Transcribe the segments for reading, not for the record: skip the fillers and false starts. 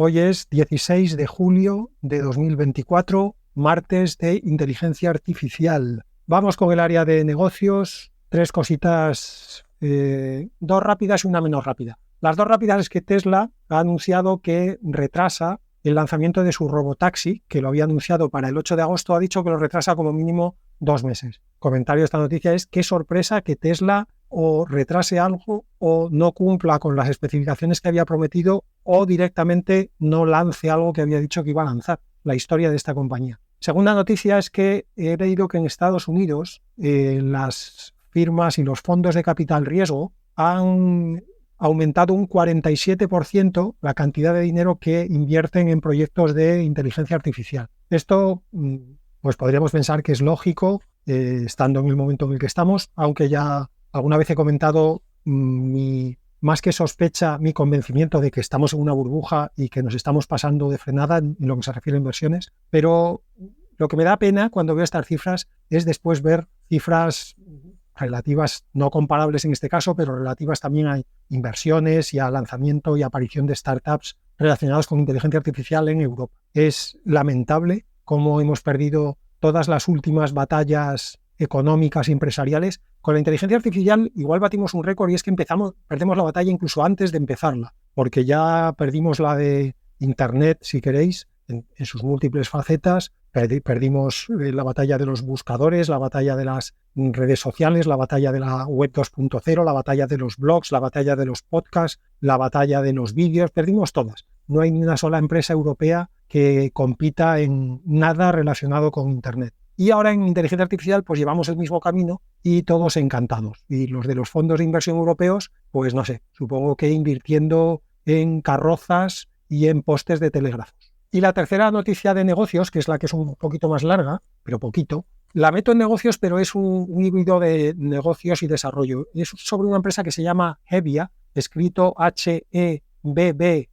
Hoy es 16 de julio de 2024, martes de inteligencia artificial. Vamos con el área de negocios. Tres cositas, dos rápidas y una menos rápida. Las dos rápidas es que Tesla ha anunciado que retrasa el lanzamiento de su robotaxi, que lo había anunciado para el 8 de agosto, ha dicho que lo retrasa como mínimo 2 meses. Comentario de esta noticia es: qué sorpresa que Tesla o retrase algo o no cumpla con las especificaciones que había prometido o directamente no lance algo que había dicho que iba a lanzar. La historia de esta compañía. Segunda noticia es que he leído que en Estados Unidos las firmas y los fondos de capital riesgo han aumentado un 47% la cantidad de dinero que invierten en proyectos de inteligencia artificial. Esto, pues podríamos pensar que es lógico, estando en el momento en el que estamos, aunque ya alguna vez he comentado más que sospecha, mi convencimiento de que estamos en una burbuja y que nos estamos pasando de frenada en lo que se refiere a inversiones, pero lo que me da pena cuando veo estas cifras es después ver cifras relativas, no comparables en este caso, pero relativas también a inversiones y a lanzamiento y aparición de startups relacionadas con inteligencia artificial en Europa. Es lamentable cómo hemos perdido todas las últimas batallas económicas y empresariales. Con la inteligencia artificial igual batimos un récord y es que perdemos la batalla incluso antes de empezarla, porque ya perdimos la de Internet, si queréis, en sus múltiples facetas. Perdimos la batalla de los buscadores, la batalla de las redes sociales, la batalla de la web 2.0, la batalla de los blogs, la batalla de los podcasts, la batalla de los vídeos. Perdimos todas. No hay ni una sola empresa europea que compita en nada relacionado con Internet. Y ahora en inteligencia artificial pues llevamos el mismo camino y todos encantados. Y los de los fondos de inversión europeos, pues no sé, supongo que invirtiendo en carrozas y en postes de telégrafos. Y la tercera noticia de negocios, que es la que es un poquito más larga, pero poquito, la meto en negocios, pero es un híbrido de negocios y desarrollo. Es sobre una empresa que se llama Hebbia, escrito Hebbia,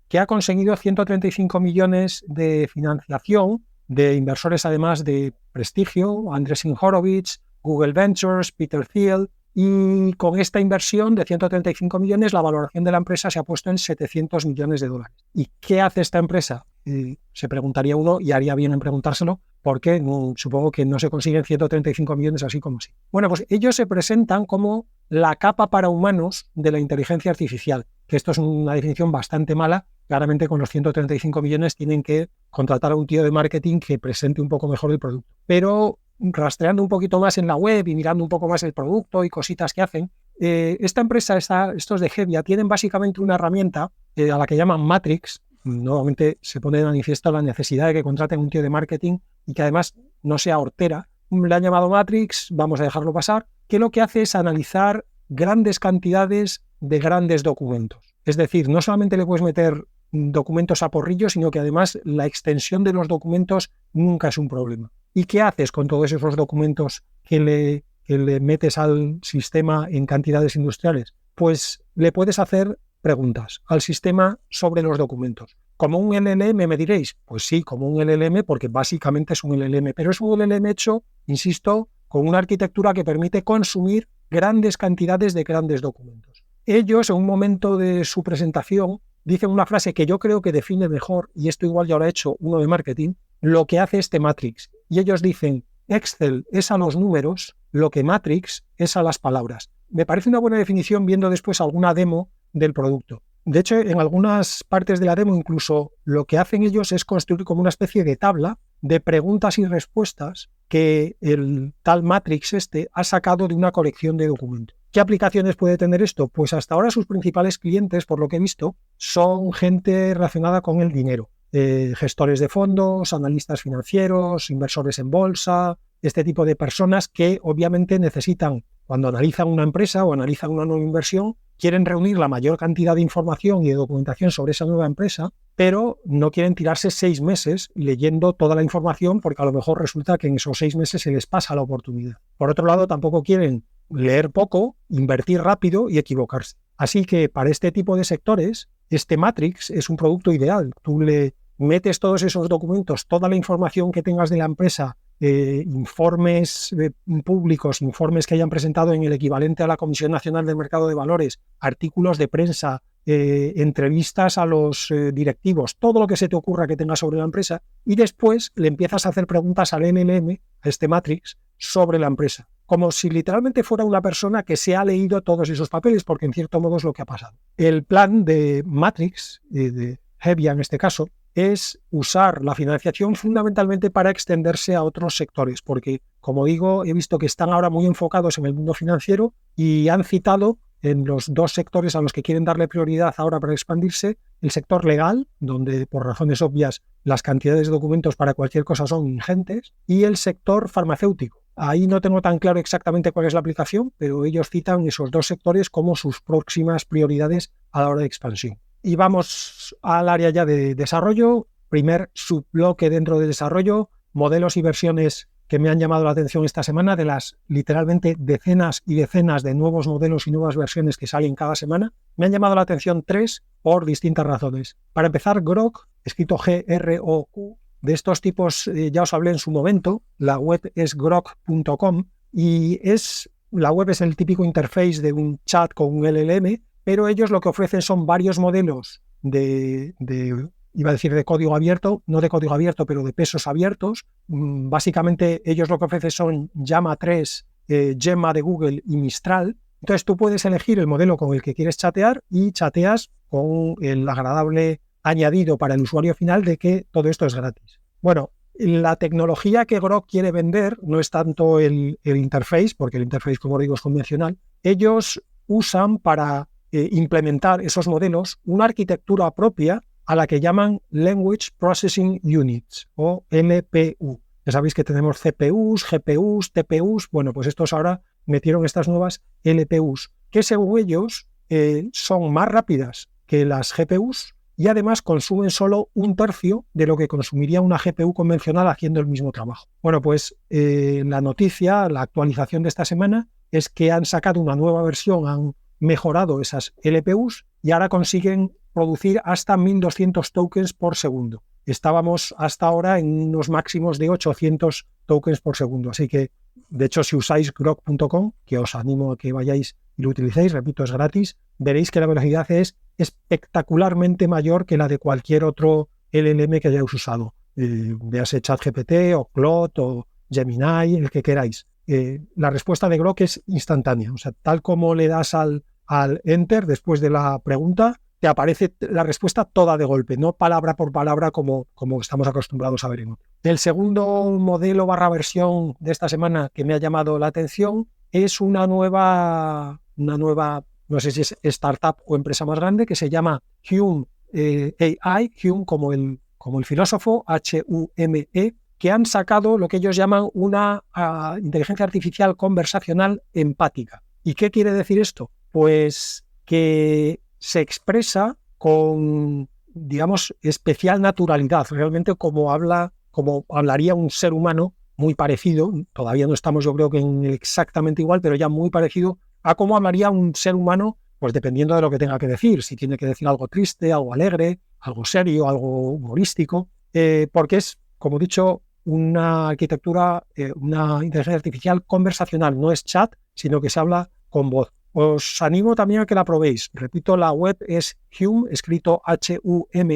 que ha conseguido 135 millones de financiación de inversores además de prestigio, Andreessen Horowitz, Google Ventures, Peter Thiel, y con esta inversión de 135 millones la valoración de la empresa se ha puesto en 700 millones de dólares. ¿Y qué hace esta empresa? Se preguntaría uno, y haría bien en preguntárselo, porque supongo que no se consiguen 135 millones así como así. Bueno, pues ellos se presentan como la capa para humanos de la inteligencia artificial, que esto es una definición bastante mala. Claramente con los 135 millones tienen que contratar a un tío de marketing que presente un poco mejor el producto. Pero rastreando un poquito más en la web y mirando un poco más el producto y cositas que hacen, esta empresa, estos de Hebbia, tienen básicamente una herramienta a la que llaman Matrix. Nuevamente se pone de manifiesto la necesidad de que contraten un tío de marketing y que además no sea hortera. Le han llamado Matrix, vamos a dejarlo pasar, que lo que hace es analizar grandes cantidades de grandes documentos. Es decir, no solamente le puedes meter documentos a porrillo, sino que además la extensión de los documentos nunca es un problema. ¿Y qué haces con todos esos documentos que le metes al sistema en cantidades industriales? Pues le puedes hacer preguntas al sistema sobre los documentos. ¿Como un LLM me diréis? Pues sí, como un LLM, porque básicamente es un LLM, pero es un LLM hecho, insisto, con una arquitectura que permite consumir grandes cantidades de grandes documentos. Ellos, en un momento de su presentación, dicen una frase que yo creo que define mejor, y esto igual ya lo ha hecho uno de marketing, lo que hace este Matrix. Y ellos dicen, Excel es a los números lo que Matrix es a las palabras. Me parece una buena definición viendo después alguna demo del producto. De hecho, en algunas partes de la demo incluso lo que hacen ellos es construir como una especie de tabla de preguntas y respuestas que el tal Matrix ha sacado de una colección de documentos. ¿Qué aplicaciones puede tener esto? Pues hasta ahora sus principales clientes, por lo que he visto, son gente relacionada con el dinero. Gestores de fondos, analistas financieros, inversores en bolsa, este tipo de personas que obviamente necesitan, cuando analizan una empresa o analizan una nueva inversión, quieren reunir la mayor cantidad de información y de documentación sobre esa nueva empresa, pero no quieren tirarse 6 meses leyendo toda la información porque a lo mejor resulta que en esos 6 meses se les pasa la oportunidad. Por otro lado, tampoco quieren leer poco, invertir rápido y equivocarse. Así que para este tipo de sectores, este Matrix es un producto ideal. Tú le metes todos esos documentos, toda la información que tengas de la empresa informes públicos, informes que hayan presentado en el equivalente a la Comisión Nacional del Mercado de Valores, artículos de prensa, entrevistas a los directivos, todo lo que se te ocurra que tengas sobre la empresa, y después le empiezas a hacer preguntas al LLM, a este Matrix, sobre la empresa, como si literalmente fuera una persona que se ha leído todos esos papeles, porque en cierto modo es lo que ha pasado. El plan de Matrix, de Hevia en este caso, es usar la financiación fundamentalmente para extenderse a otros sectores, porque, como digo, he visto que están ahora muy enfocados en el mundo financiero y han citado en los dos sectores a los que quieren darle prioridad ahora para expandirse: el sector legal, donde por razones obvias las cantidades de documentos para cualquier cosa son ingentes, y el sector farmacéutico. Ahí no tengo tan claro exactamente cuál es la aplicación, pero ellos citan esos dos sectores como sus próximas prioridades a la hora de expansión. Y vamos al área ya de desarrollo. Primer subbloque dentro de desarrollo, modelos y versiones que me han llamado la atención esta semana, de las literalmente decenas y decenas de nuevos modelos y nuevas versiones que salen cada semana. Me han llamado la atención 3 por distintas razones. Para empezar, Grok, escrito G-R-O-Q, de estos tipos ya os hablé en su momento. La web es grok.com y la web es el típico interface de un chat con un LLM, pero ellos lo que ofrecen son varios modelos iba a decir de código abierto, no de código abierto, pero de pesos abiertos. Básicamente ellos lo que ofrecen son Llama 3, Gemma de Google y Mistral. Entonces tú puedes elegir el modelo con el que quieres chatear y chateas con el agradable añadido para el usuario final de que todo esto es gratis. Bueno, la tecnología que Grok quiere vender no es tanto el interface, porque el interface, como digo, es convencional. Ellos usan para implementar esos modelos una arquitectura propia a la que llaman Language Processing Units, o LPU. Ya sabéis que tenemos CPUs, GPUs, TPUs. Bueno, pues estos ahora metieron estas nuevas LPUs, que según ellos son más rápidas que las GPUs y además consumen solo 1/3 de lo que consumiría una GPU convencional haciendo el mismo trabajo. Bueno, pues la noticia, la actualización de esta semana es que han sacado una nueva versión, han mejorado esas LPUs y ahora consiguen producir hasta 1200 tokens por segundo. Estábamos hasta ahora en unos máximos de 800 tokens por segundo. Así que, de hecho, si usáis grok.com, que os animo a que vayáis y lo utilicéis, repito, es gratis, veréis que la velocidad es espectacularmente mayor que la de cualquier otro LLM que hayáis usado. Véase ChatGPT o Claude o Gemini, el que queráis. La respuesta de Grok es instantánea. O sea, tal como le das al Enter después de la pregunta, te aparece la respuesta toda de golpe, no palabra por palabra como estamos acostumbrados a ver en otro. El segundo modelo / versión de esta semana que me ha llamado la atención es una nueva, no sé si es startup o empresa más grande, que se llama Hume AI, Hume como el filósofo, H-U-M-E, que han sacado lo que ellos llaman una inteligencia artificial conversacional empática. ¿Y qué quiere decir esto? Pues que se expresa con, digamos, especial naturalidad, realmente como hablaría un ser humano, muy parecido. Todavía no estamos, yo creo que en exactamente igual, pero ya muy parecido a cómo hablaría un ser humano, pues dependiendo de lo que tenga que decir, si tiene que decir algo triste, algo alegre, algo serio, algo humorístico, porque es, como he dicho, una arquitectura, una inteligencia artificial conversacional, no es chat, sino que se habla con voz. Os animo también a que la probéis. Repito, la web es Hume, escrito Hume.ai,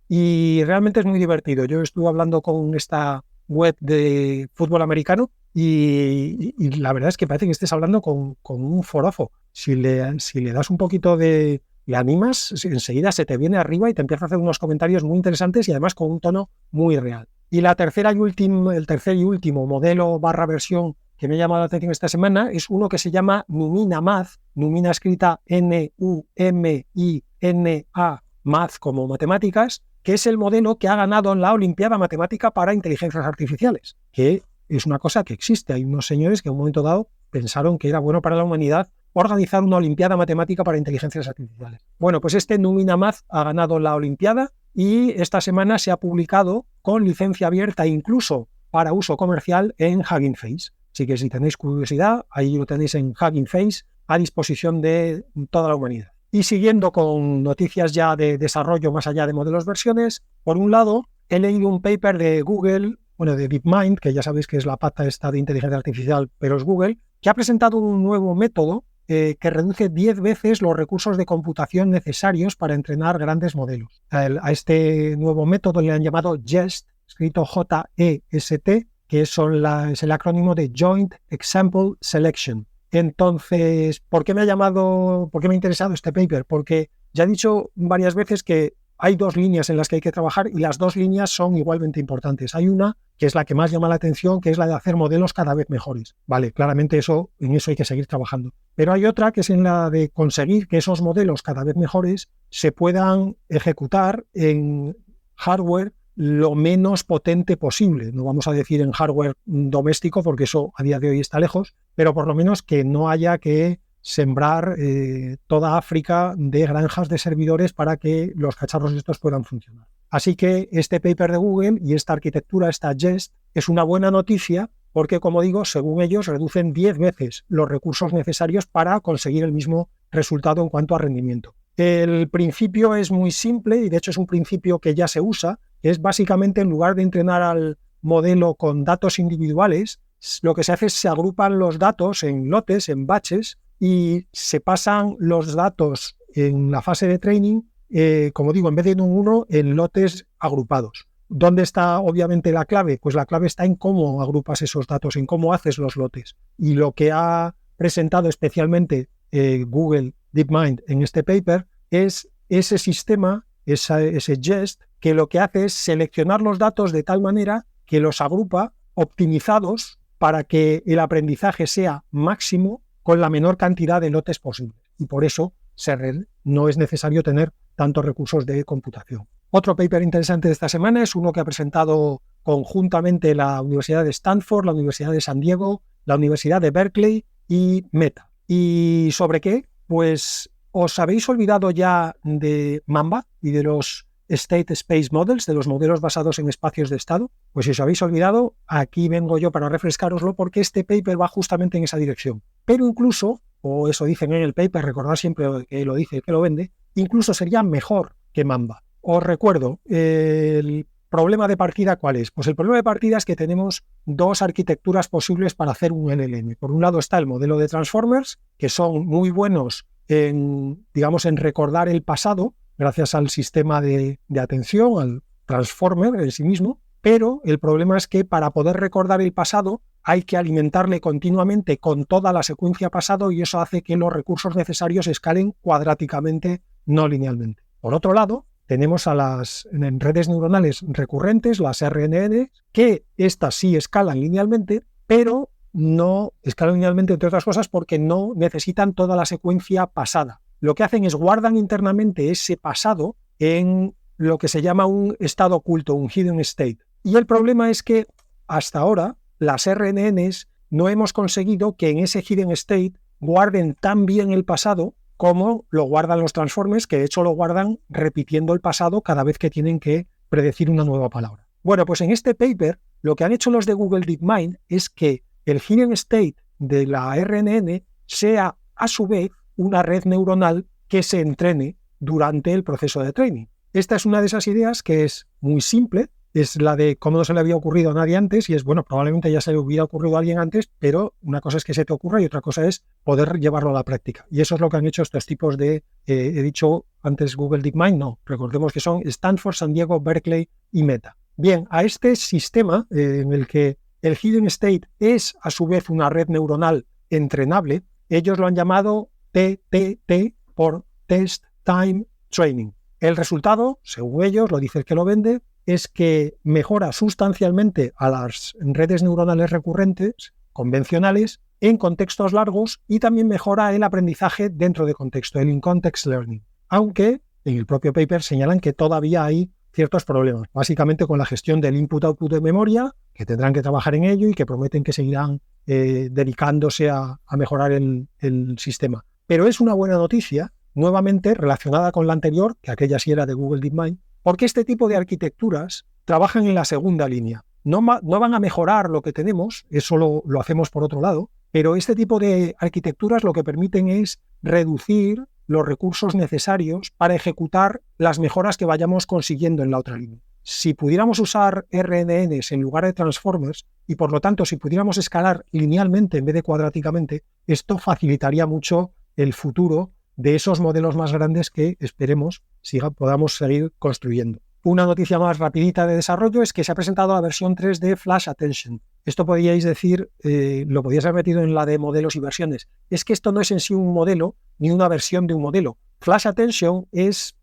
y realmente es muy divertido. Yo estuve hablando con esta web de fútbol americano y la verdad es que parece que estés hablando con un forofo. Si le das un poquito de... le animas, enseguida se te viene arriba y te empieza a hacer unos comentarios muy interesantes y además con un tono muy real. Y el tercer y último modelo / versión que me ha llamado la atención esta semana es uno que se llama Numina Math, Numina escrita N-U-M-I-N-A, Math como matemáticas, que es el modelo que ha ganado la Olimpiada Matemática para Inteligencias Artificiales, que es una cosa que existe. Hay unos señores que en un momento dado pensaron que era bueno para la humanidad organizar una Olimpiada Matemática para Inteligencias Artificiales. Bueno, pues este Numina Math ha ganado la Olimpiada y esta semana se ha publicado con licencia abierta incluso para uso comercial en Hugging Face. Así que si tenéis curiosidad, ahí lo tenéis en Hugging Face a disposición de toda la humanidad. Y siguiendo con noticias ya de desarrollo más allá de modelos versiones, por un lado, he leído un paper de Google de DeepMind, que ya sabéis que es la pata esta de inteligencia artificial, pero es Google, que ha presentado un nuevo método que reduce 10 veces los recursos de computación necesarios para entrenar grandes modelos. A este nuevo método le han llamado JEST, escrito J-E-S-T, que es el acrónimo de Joint Example Selection. Entonces, ¿por qué me ha interesado este paper? Porque ya he dicho varias veces que hay dos líneas en las que hay que trabajar y las dos líneas son igualmente importantes. Hay una que es la que más llama la atención, que es la de hacer modelos cada vez mejores. Vale, claramente en eso hay que seguir trabajando. Pero hay otra que es en la de conseguir que esos modelos cada vez mejores se puedan ejecutar en hardware lo menos potente posible. No vamos a decir en hardware doméstico porque eso a día de hoy está lejos, pero por lo menos que no haya que sembrar toda África de granjas de servidores para que los cacharros estos puedan funcionar. Así que este paper de Google y esta arquitectura, esta JEST, es una buena noticia porque, como digo, según ellos, reducen 10 veces los recursos necesarios para conseguir el mismo resultado en cuanto a rendimiento. El principio es muy simple y, de hecho, es un principio que ya se usa, que es básicamente, en lugar de entrenar al modelo con datos individuales, lo que se hace es se agrupan los datos en lotes, en batches, y se pasan los datos en la fase de training, como digo, en vez de en uno, en lotes agrupados. ¿Dónde está obviamente la clave? Pues la clave está en cómo agrupas esos datos, en cómo haces los lotes. Y lo que ha presentado especialmente Google DeepMind en este paper es ese sistema, ese JEST, que lo que hace es seleccionar los datos de tal manera que los agrupa optimizados para que el aprendizaje sea máximo con la menor cantidad de lotes posible. Y por eso no es necesario tener tantos recursos de computación. Otro paper interesante de esta semana es uno que ha presentado conjuntamente la Universidad de Stanford, la Universidad de San Diego, la Universidad de Berkeley y Meta. ¿Y sobre qué? Pues, ¿os habéis olvidado ya de Mamba y de los State Space Models, de los modelos basados en espacios de estado? Pues si os habéis olvidado, aquí vengo yo para refrescároslo porque este paper va justamente en esa dirección. Pero incluso, o eso dicen en el paper, recordad siempre que lo dice el que lo vende, incluso sería mejor que Mamba. Os recuerdo, el problema de partida, ¿cuál es? Pues el problema de partida es que tenemos dos arquitecturas posibles para hacer un LLM. Por un lado está el modelo de Transformers, que son muy buenos en recordar el pasado, gracias al sistema de atención, al Transformer en sí mismo, pero el problema es que para poder recordar el pasado hay que alimentarle continuamente con toda la secuencia pasado y eso hace que los recursos necesarios escalen cuadráticamente, no linealmente. Por otro lado, tenemos en redes neuronales recurrentes, las RNN, que estas sí escalan linealmente, pero no escalan linealmente, entre otras cosas, porque no necesitan toda la secuencia pasada. Lo que hacen es guardan internamente ese pasado en lo que se llama un estado oculto, un hidden state. Y el problema es que hasta ahora las RNNs no hemos conseguido que en ese hidden state guarden tan bien el pasado como lo guardan los transformers, que de hecho lo guardan repitiendo el pasado cada vez que tienen que predecir una nueva palabra. Bueno, pues en este paper lo que han hecho los de Google DeepMind es que el hidden state de la RNN sea a su vez una red neuronal que se entrene durante el proceso de training. Esta es una de esas ideas que es muy simple, es la de cómo no se le había ocurrido a nadie antes y es, bueno, probablemente ya se le hubiera ocurrido a alguien antes, pero una cosa es que se te ocurra y otra cosa es poder llevarlo a la práctica. Y eso es lo que han hecho estos tipos de, he dicho antes Google DeepMind, no, recordemos que son Stanford, San Diego, Berkeley y Meta. Bien, a este sistema en el que el hidden state es a su vez una red neuronal entrenable, ellos lo han llamado TTT por Test Time Training. El resultado, según ellos, lo dice el que lo vende, es que mejora sustancialmente a las redes neuronales recurrentes convencionales en contextos largos y también mejora el aprendizaje dentro de contexto, el in-context learning. Aunque en el propio paper señalan que todavía hay ciertos problemas, básicamente con la gestión del input-output de memoria, que tendrán que trabajar en ello y que prometen que seguirán dedicándose a mejorar el sistema. Pero es una buena noticia, nuevamente relacionada con la anterior, que aquella sí era de Google DeepMind, porque este tipo de arquitecturas trabajan en la segunda línea. No van a mejorar lo que tenemos, eso lo hacemos por otro lado, pero este tipo de arquitecturas lo que permiten es reducir los recursos necesarios para ejecutar las mejoras que vayamos consiguiendo en la otra línea. si pudiéramos usar RNNs en lugar de transformers y por lo tanto si pudiéramos escalar linealmente en vez de cuadráticamente, esto facilitaría mucho el futuro de esos modelos más grandes que esperemos podamos seguir construyendo. Una noticia más rapidita de desarrollo es que se ha presentado la versión 3 de Flash Attention. Esto podríais decir, lo podíais haber metido en la de modelos y versiones. Es que esto no es en sí un modelo ni una versión de un modelo. Flash Attention es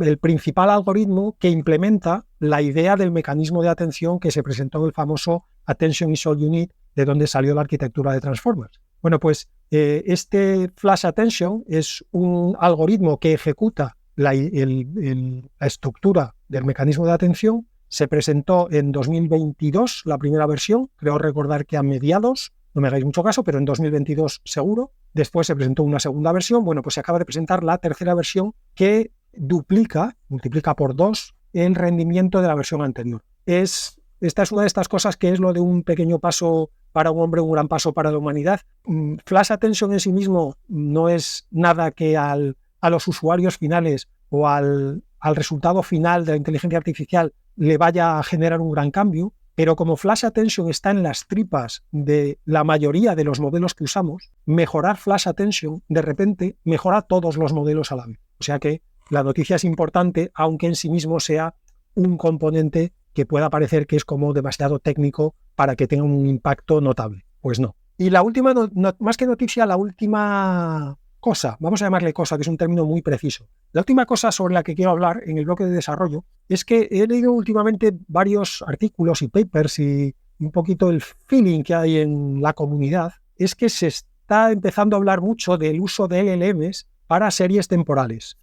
el principal algoritmo que implementa la idea del mecanismo de atención que se presentó en el famoso Attention is All You Need, de donde salió la arquitectura de Transformers. Bueno, pues este Flash Attention es un algoritmo que ejecuta la estructura del mecanismo de atención. Se presentó en 2022 la primera versión, creo recordar que a mediados, no me hagáis mucho caso, pero en 2022 seguro. Después se presentó una segunda versión. Bueno, pues se acaba de presentar la tercera versión que multiplica por 2 el rendimiento de la versión anterior. Esta es una de estas cosas que es lo de un pequeño paso para un hombre, un gran paso para la humanidad. Flash Attention en sí mismo no es nada que a los usuarios finales o al resultado final de la inteligencia artificial le vaya a generar un gran cambio, pero como Flash Attention está en las tripas de la mayoría de los modelos que usamos, mejorar Flash Attention de repente mejora todos los modelos a la vez. O sea que la noticia es importante, aunque en sí mismo sea un componente que pueda parecer que es como demasiado técnico para que tenga un impacto notable. Pues no. Y la última, más que noticia, la última cosa, vamos a llamarle cosa, que es un término muy preciso. La última cosa sobre la que quiero hablar en el bloque de desarrollo es que he leído últimamente varios artículos y papers y un poquito el feeling que hay en la comunidad es que se está empezando a hablar mucho del uso de LLMs para series temporales.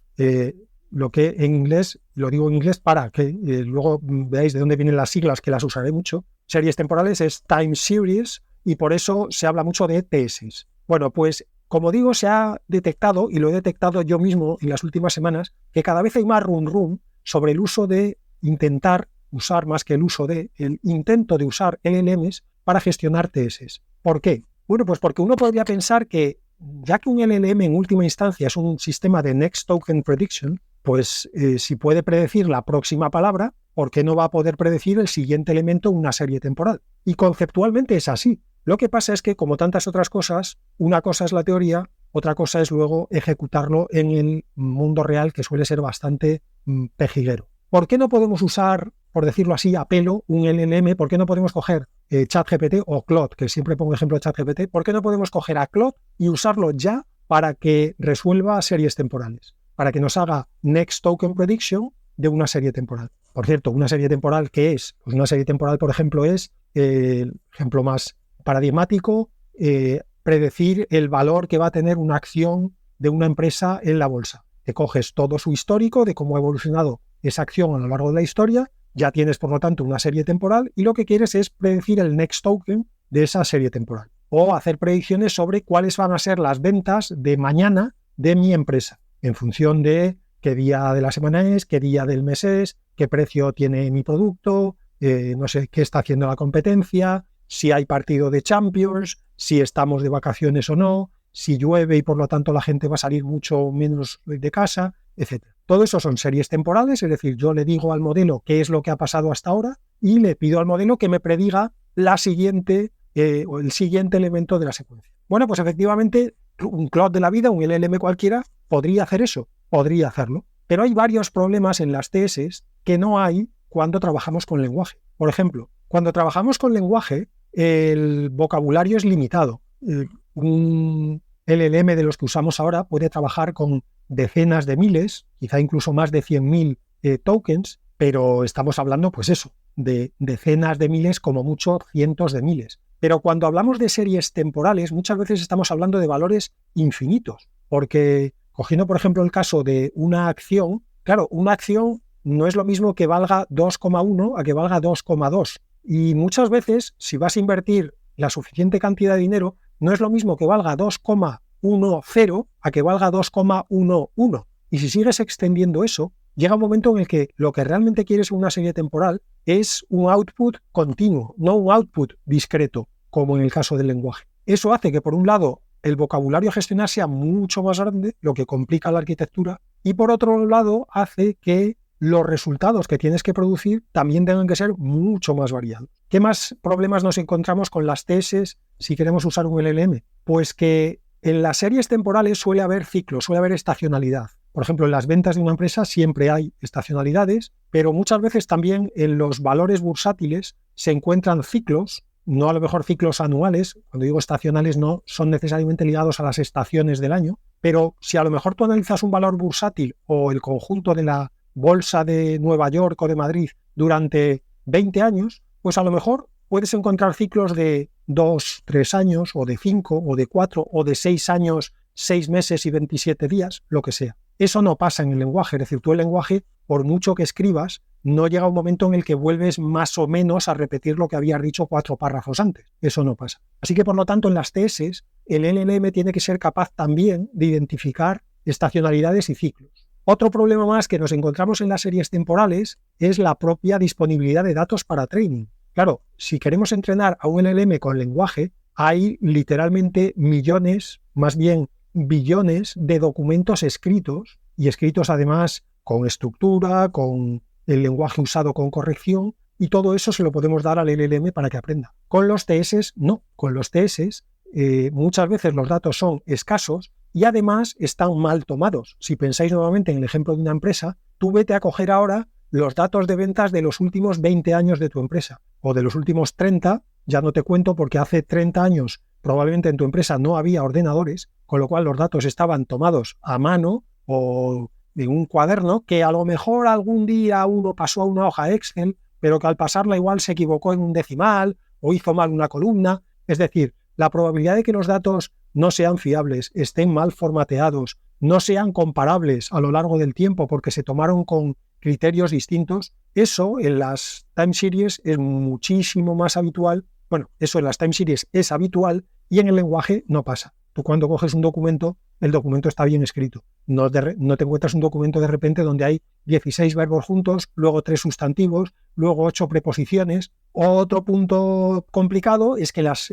Lo que en inglés, lo digo en inglés para que luego veáis de dónde vienen las siglas, que las usaré mucho. Series temporales es Time Series y por eso se habla mucho de TS. Bueno, pues como digo, se ha detectado, y lo he detectado yo mismo en las últimas semanas, que cada vez hay más rum sobre el uso de intentar usar, más que el uso de, el intento de usar LLMs para gestionar TS. ¿Por qué? Bueno, pues porque uno podría pensar que ya que un LLM en última instancia es un sistema de Next Token Prediction, pues si puede predecir la próxima palabra, ¿por qué no va a poder predecir el siguiente elemento en una serie temporal? Y conceptualmente es así. Lo que pasa es que, como tantas otras cosas, una cosa es la teoría, otra cosa es luego ejecutarlo en el mundo real, que suele ser bastante pejiguero. ¿Por qué no podemos usar, por decirlo así, a pelo, un LLM? ¿Por qué no podemos coger ChatGPT o Claude, que siempre pongo ejemplo de ChatGPT? ¿Por qué no podemos coger a Claude y usarlo ya para que resuelva series temporales? Para que nos haga Next Token Prediction de una serie temporal. Por cierto, una serie temporal, ¿qué es? Pues una serie temporal, por ejemplo, es el ejemplo más paradigmático, predecir el valor que va a tener una acción de una empresa en la bolsa. Te coges todo su histórico de cómo ha evolucionado esa acción a lo largo de la historia, ya tienes por lo tanto una serie temporal y lo que quieres es predecir el next token de esa serie temporal o hacer predicciones sobre cuáles van a ser las ventas de mañana de mi empresa en función de qué día de la semana es, qué día del mes es, qué precio tiene mi producto, no sé qué está haciendo la competencia, si hay partido de Champions, si estamos de vacaciones o no, si llueve y por lo tanto la gente va a salir mucho menos de casa, etc. Todo eso son series temporales, es decir, yo le digo al modelo qué es lo que ha pasado hasta ahora y le pido al modelo que me prediga la siguiente o el siguiente elemento de la secuencia. Bueno, pues efectivamente un Claude de la vida, un LLM cualquiera, podría hacer eso, podría hacerlo. Pero hay varios problemas en las TS que no hay cuando trabajamos con lenguaje. Por ejemplo, cuando trabajamos con lenguaje, el vocabulario es limitado. Un LLM de los que usamos ahora puede trabajar con decenas de miles, quizá incluso más de 100.000 tokens, pero estamos hablando, pues eso, de decenas de miles, como mucho cientos de miles. Pero cuando hablamos de series temporales, muchas veces estamos hablando de valores infinitos, porque cogiendo, por ejemplo, el caso de una acción, claro, una acción no es lo mismo que valga 2,1 a que valga 2,2. Y muchas veces, si vas a invertir la suficiente cantidad de dinero, no es lo mismo que valga 2,10 a que valga 2,11. Y si sigues extendiendo eso, llega un momento en el que lo que realmente quieres en una serie temporal es un output continuo, no un output discreto, como en el caso del lenguaje. Eso hace que, por un lado, el vocabulario a gestionar sea mucho más grande, lo que complica la arquitectura, y por otro lado, hace que los resultados que tienes que producir también tengan que ser mucho más variados. ¿Qué más problemas nos encontramos con las TS si queremos usar un LLM? Pues que en las series temporales suele haber ciclos, suele haber estacionalidad. Por ejemplo, en las ventas de una empresa siempre hay estacionalidades, pero muchas veces también en los valores bursátiles se encuentran ciclos, no a lo mejor ciclos anuales. Cuando digo estacionales no son necesariamente ligados a las estaciones del año, pero si a lo mejor tú analizas un valor bursátil o el conjunto de la bolsa de Nueva York o de Madrid durante 20 años, pues a lo mejor puedes encontrar ciclos de 2, 3 años, o de 5, o de 4, o de 6 años, 6 meses y 27 días, lo que sea. Eso no pasa en el lenguaje, es decir, tú el lenguaje, por mucho que escribas, no llega un momento en el que vuelves más o menos a repetir lo que habías dicho 4 párrafos antes. Eso no pasa. Así que, por lo tanto, en las TS, el LLM tiene que ser capaz también de identificar estacionalidades y ciclos. Otro problema más que nos encontramos en las series temporales es la propia disponibilidad de datos para training. Claro, si queremos entrenar a un LLM con lenguaje, hay literalmente millones, más bien billones de documentos escritos, y escritos además con estructura, con el lenguaje usado con corrección, y todo eso se lo podemos dar al LLM para que aprenda. Con los TS no, con los TS muchas veces los datos son escasos y además están mal tomados. Si pensáis nuevamente en el ejemplo de una empresa, tú vete a coger ahora los datos de ventas de los últimos 20 años de tu empresa, o de los últimos 30, ya no te cuento porque hace 30 años probablemente en tu empresa no había ordenadores, con lo cual los datos estaban tomados a mano o en un cuaderno que a lo mejor algún día uno pasó a una hoja Excel, pero que al pasarla igual se equivocó en un decimal o hizo mal una columna. Es decir, la probabilidad de que los datos no sean fiables, estén mal formateados, no sean comparables a lo largo del tiempo porque se tomaron con criterios distintos, eso en las time series es muchísimo más habitual. Bueno, eso en las time series es habitual y en el lenguaje no pasa. Tú cuando coges un documento, el documento está bien escrito. No te encuentras un documento de repente donde hay 16 verbos juntos, luego 3 sustantivos, luego 8 preposiciones. Otro punto complicado es que las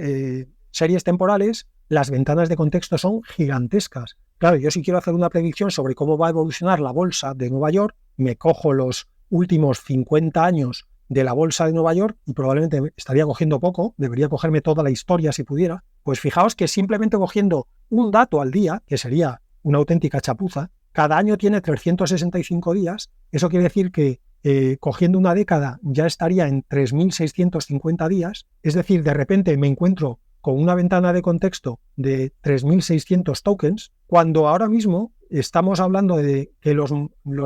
series temporales, las ventanas de contexto son gigantescas. Claro, yo si quiero hacer una predicción sobre cómo va a evolucionar la bolsa de Nueva York, me cojo los últimos 50 años de la bolsa de Nueva York y probablemente estaría cogiendo poco, debería cogerme toda la historia si pudiera. Pues fijaos que simplemente cogiendo un dato al día, que sería una auténtica chapuza, cada año tiene 365 días, eso quiere decir que cogiendo una década ya estaría en 3.650 días, es decir, de repente me encuentro con una ventana de contexto de 3.600 tokens, cuando ahora mismo estamos hablando de que los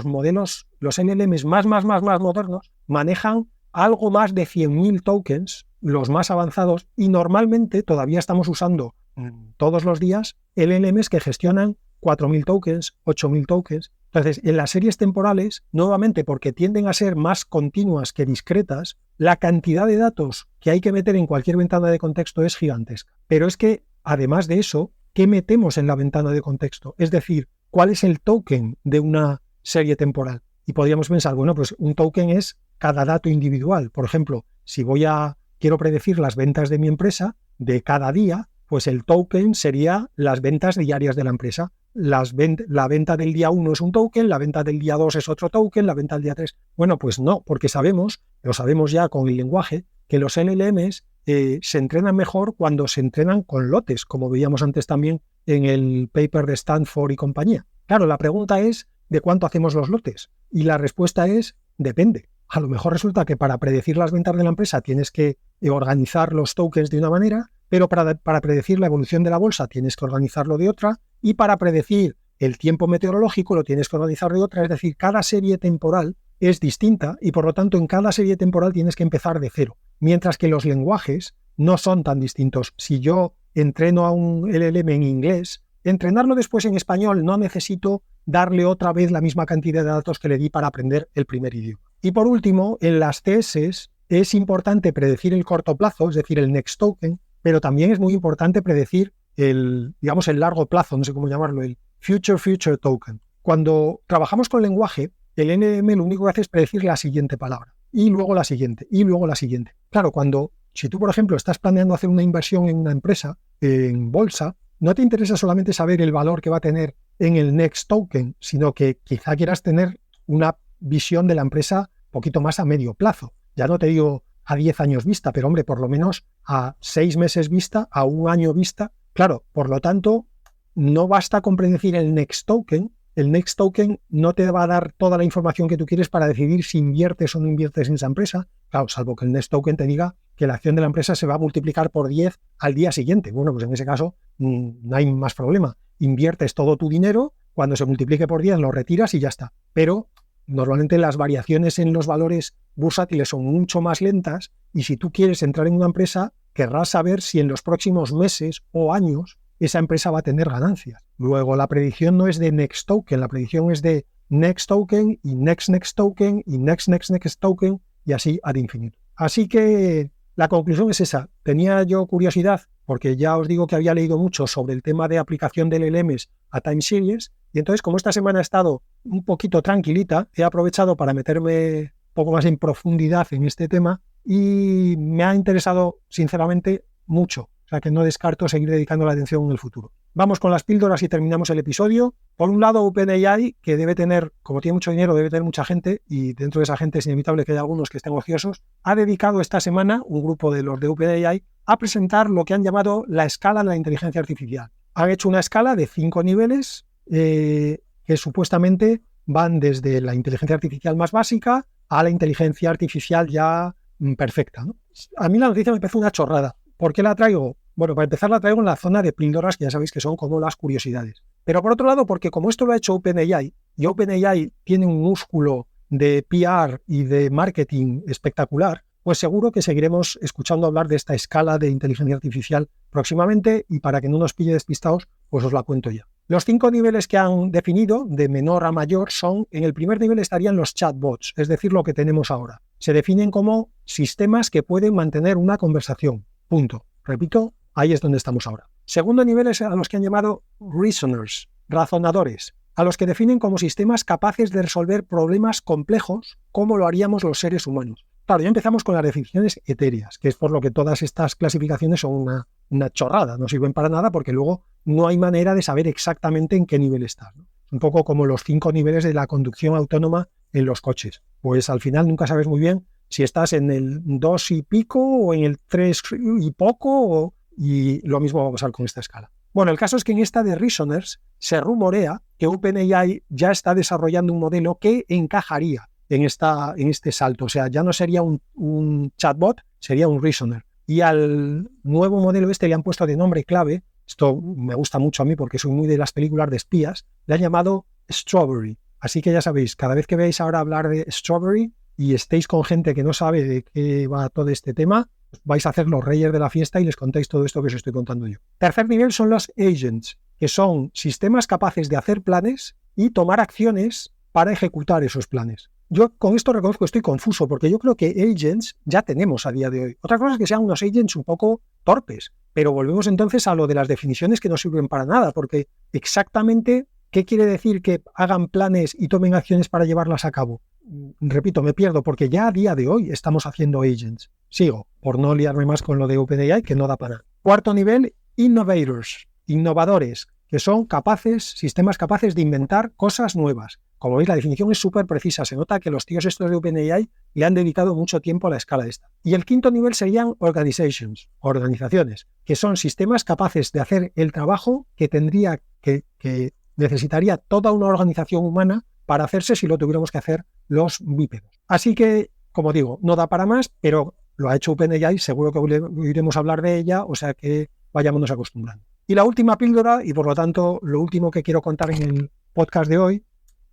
modelos, los LLMs más modernos, manejan algo más de 100.000 tokens, los más avanzados, y normalmente todavía estamos usando todos los días LLMs que gestionan 4.000 tokens, 8.000 tokens. Entonces, en las series temporales, nuevamente porque tienden a ser más continuas que discretas, la cantidad de datos que hay que meter en cualquier ventana de contexto es gigantesca. Pero es que, además de eso, ¿qué metemos en la ventana de contexto? Es decir, ¿cuál es el token de una serie temporal? Y podríamos pensar, bueno, pues un token es cada dato individual. Por ejemplo, si quiero predecir las ventas de mi empresa de cada día, pues el token sería las ventas diarias de la empresa. La venta del día 1 es un token, la venta del día 2 es otro token, la venta del día 3. Bueno, pues no, porque lo sabemos ya con el lenguaje, que los LLMs se entrenan mejor cuando se entrenan con lotes, como veíamos antes también en el paper de Stanford y compañía. Claro, la pregunta es ¿de cuánto hacemos los lotes? Y la respuesta es depende. A lo mejor resulta que para predecir las ventas de la empresa tienes que organizar los tokens de una manera, pero para predecir la evolución de la bolsa tienes que organizarlo de otra, y para predecir el tiempo meteorológico lo tienes que organizar de otra. Es decir, cada serie temporal es distinta y por lo tanto en cada serie temporal tienes que empezar de cero. Mientras que los lenguajes no son tan distintos. Si yo entreno a un LLM en inglés, entrenarlo después en español no necesito darle otra vez la misma cantidad de datos que le di para aprender el primer idioma. Y por último, en las TS es importante predecir el corto plazo, es decir, el next token, pero también es muy importante predecir el largo plazo, no sé cómo llamarlo, el future token. Cuando trabajamos con lenguaje, el NLM lo único que hace es predecir la siguiente palabra, y luego la siguiente, y luego la siguiente. Claro, si tú, por ejemplo, estás planeando hacer una inversión en una empresa, en bolsa, no te interesa solamente saber el valor que va a tener en el next token, sino que quizá quieras tener una visión de la empresa un poquito más a medio plazo. Ya no te digo a 10 años vista, pero hombre, por lo menos a 6 meses vista, a 1 año vista. Claro, por lo tanto, no basta con predecir el next token. El next token no te va a dar toda la información que tú quieres para decidir si inviertes o no inviertes en esa empresa. Claro, salvo que el next token te diga que la acción de la empresa se va a multiplicar por 10 al día siguiente. Bueno, pues en ese caso no hay más problema. Inviertes todo tu dinero, cuando se multiplique por 10 lo retiras y ya está. Pero normalmente las variaciones en los valores bursátiles son mucho más lentas y si tú quieres entrar en una empresa, querrás saber si en los próximos meses o años esa empresa va a tener ganancias. Luego, la predicción no es de next token, la predicción es de next token y next token y next token y así ad infinito. Así que la conclusión es esa. Tenía yo curiosidad, porque ya os digo que había leído mucho sobre el tema de aplicación de LLMs a time series, y entonces como esta semana ha estado un poquito tranquilita, he aprovechado para meterme un poco más en profundidad en este tema y me ha interesado sinceramente mucho. O sea que no descarto seguir dedicando la atención en el futuro. Vamos con las píldoras y terminamos el episodio. Por un lado, OpenAI, que debe tener, como tiene mucho dinero, debe tener mucha gente, y dentro de esa gente es inevitable que haya algunos que estén ociosos, ha dedicado esta semana, un grupo de los de OpenAI, a presentar lo que han llamado la escala de la inteligencia artificial. Han hecho una escala de 5 niveles que supuestamente van desde la inteligencia artificial más básica a la inteligencia artificial ya perfecta, ¿no? A mí la noticia me parece una chorrada. ¿Por qué la traigo? Bueno, para empezar la traigo en la zona de píldoras, que ya sabéis que son como las curiosidades. Pero por otro lado, porque como esto lo ha hecho OpenAI, y OpenAI tiene un músculo de PR y de marketing espectacular, pues seguro que seguiremos escuchando hablar de esta escala de inteligencia artificial próximamente, y para que no nos pille despistados, pues os la cuento ya. Los 5 niveles que han definido, de menor a mayor, son, en el primer nivel estarían los chatbots, es decir, lo que tenemos ahora. Se definen como sistemas que pueden mantener una conversación. Punto. Repito, ahí es donde estamos ahora. Segundo nivel es a los que han llamado reasoners, razonadores, a los que definen como sistemas capaces de resolver problemas complejos como lo haríamos los seres humanos. Claro, ya empezamos con las definiciones etéreas, que es por lo que todas estas clasificaciones son una chorrada, no sirven para nada porque luego no hay manera de saber exactamente en qué nivel estás, ¿no? Un poco como los 5 niveles de la conducción autónoma en los coches. Pues al final nunca sabes muy bien si estás en el 2 y pico o en el 3 y poco, y lo mismo va a pasar con esta escala. Bueno, el caso es que en esta de Reasoners se rumorea que OpenAI ya está desarrollando un modelo que encajaría en este salto. O sea, ya no sería un chatbot, sería un Reasoner. Y al nuevo modelo este le han puesto de nombre clave, esto me gusta mucho a mí porque soy muy de las películas de espías, le han llamado Strawberry. Así que ya sabéis, cada vez que veáis ahora hablar de Strawberry y estéis con gente que no sabe de qué va todo este tema, vais a hacer los reyes de la fiesta y les contáis todo esto que os estoy contando yo. Tercer nivel son los agents, que son sistemas capaces de hacer planes y tomar acciones para ejecutar esos planes. Yo con esto reconozco que estoy confuso, porque yo creo que agents ya tenemos a día de hoy. Otra cosa es que sean unos agents un poco torpes, pero volvemos entonces a lo de las definiciones que no sirven para nada, porque exactamente, ¿qué quiere decir que hagan planes y tomen acciones para llevarlas a cabo? Repito, me pierdo, porque ya a día de hoy estamos haciendo agents. Sigo, por no liarme más con lo de OpenAI, que no da para nada. Cuarto nivel, innovators, innovadores, que son sistemas capaces de inventar cosas nuevas. Como veis, la definición es súper precisa. Se nota que los tíos estos de OpenAI le han dedicado mucho tiempo a la escala esta. Y el quinto nivel serían organizations, organizaciones, que son sistemas capaces de hacer el trabajo que necesitaría toda una organización humana para hacerse si lo tuviéramos que hacer los bípedos. Así que, como digo, no da para más, pero lo ha hecho OpenAI, seguro que oiremos hablar de ella, o sea que vayámonos acostumbrando. Y la última píldora, y por lo tanto lo último que quiero contar en el podcast de hoy,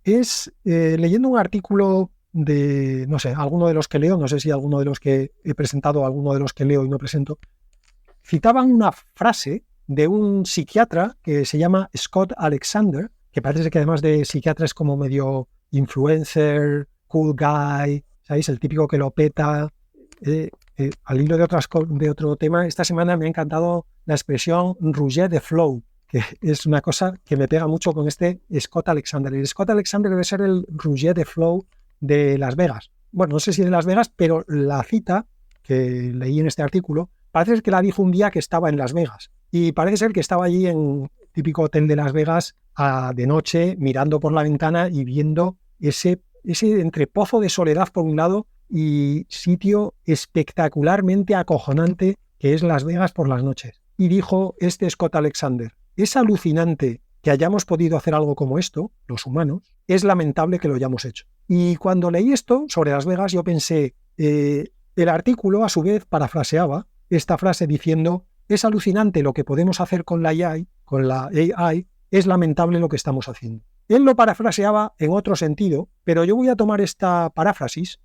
es leyendo un artículo de, no sé, alguno de los que leo, no sé si alguno de los que he presentado, alguno de los que leo y no presento, citaban una frase de un psiquiatra que se llama Scott Alexander, que parece que además de psiquiatra es como medio influencer, cool guy, ¿sabéis? El típico que lo peta. Al hilo de otro tema, esta semana me ha encantado la expresión Roger de Flow, que es una cosa que me pega mucho con este Scott Alexander. El Scott Alexander debe ser el Roger de Flow de Las Vegas. Bueno, no sé si de Las Vegas, pero la cita que leí en este artículo parece ser que la dijo un día que estaba en Las Vegas. Y parece ser que estaba allí en típico hotel de Las Vegas de noche, mirando por la ventana y viendo ese ese entre pozo de soledad por un lado y sitio espectacularmente acojonante que es Las Vegas por las noches. Y dijo Scott Alexander, es alucinante que hayamos podido hacer algo como esto, los humanos, es lamentable que lo hayamos hecho. Y cuando leí esto sobre Las Vegas, yo pensé, el artículo a su vez parafraseaba esta frase diciendo, es alucinante lo que podemos hacer con la AI, es lamentable lo que estamos haciendo. Él lo parafraseaba en otro sentido, pero yo voy a tomar esta paráfrasis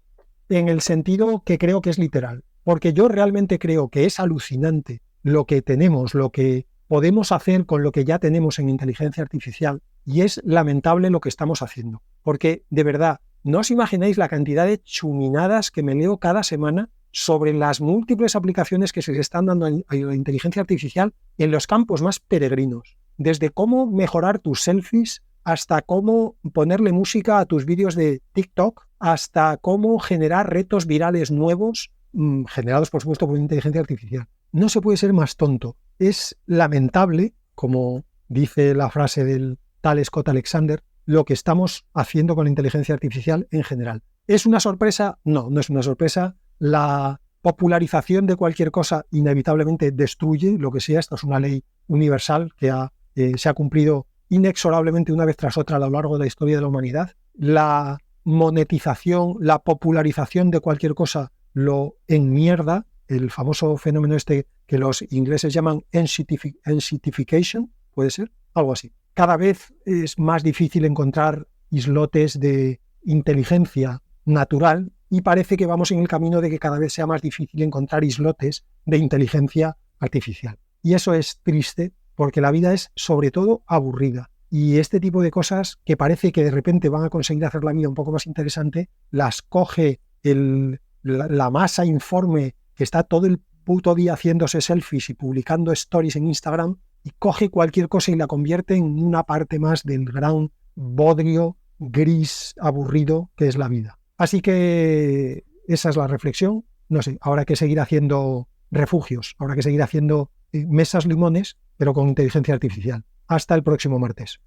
en el sentido que creo que es literal, porque yo realmente creo que es alucinante lo que tenemos, lo que podemos hacer con lo que ya tenemos en inteligencia artificial, y es lamentable lo que estamos haciendo, porque de verdad, no os imagináis la cantidad de chuminadas que me leo cada semana sobre las múltiples aplicaciones que se están dando a la inteligencia artificial en los campos más peregrinos, desde cómo mejorar tus selfies, hasta cómo ponerle música a tus vídeos de TikTok, hasta cómo generar retos virales nuevos, generados por supuesto por inteligencia artificial. No se puede ser más tonto. Es lamentable, como dice la frase del tal Scott Alexander, lo que estamos haciendo con la inteligencia artificial en general. ¿Es una sorpresa? No, no es una sorpresa. La popularización de cualquier cosa inevitablemente destruye lo que sea. Esto es una ley universal que se ha cumplido inexorablemente una vez tras otra a lo largo de la historia de la humanidad. La monetización, la popularización de cualquier cosa lo enmierda, el famoso fenómeno este que los ingleses llaman ensitification, puede ser, algo así. Cada vez es más difícil encontrar islotes de inteligencia natural y parece que vamos en el camino de que cada vez sea más difícil encontrar islotes de inteligencia artificial. Y eso es triste porque la vida es sobre todo aburrida. Y este tipo de cosas que parece que de repente van a conseguir hacer la vida un poco más interesante, las coge la masa informe que está todo el puto día haciéndose selfies y publicando stories en Instagram, y coge cualquier cosa y la convierte en una parte más del gran bodrio gris aburrido que es la vida. Así que esa es la reflexión. No sé, habrá que seguir haciendo refugios, habrá que seguir haciendo mesas limones, pero con inteligencia artificial. Hasta el próximo martes.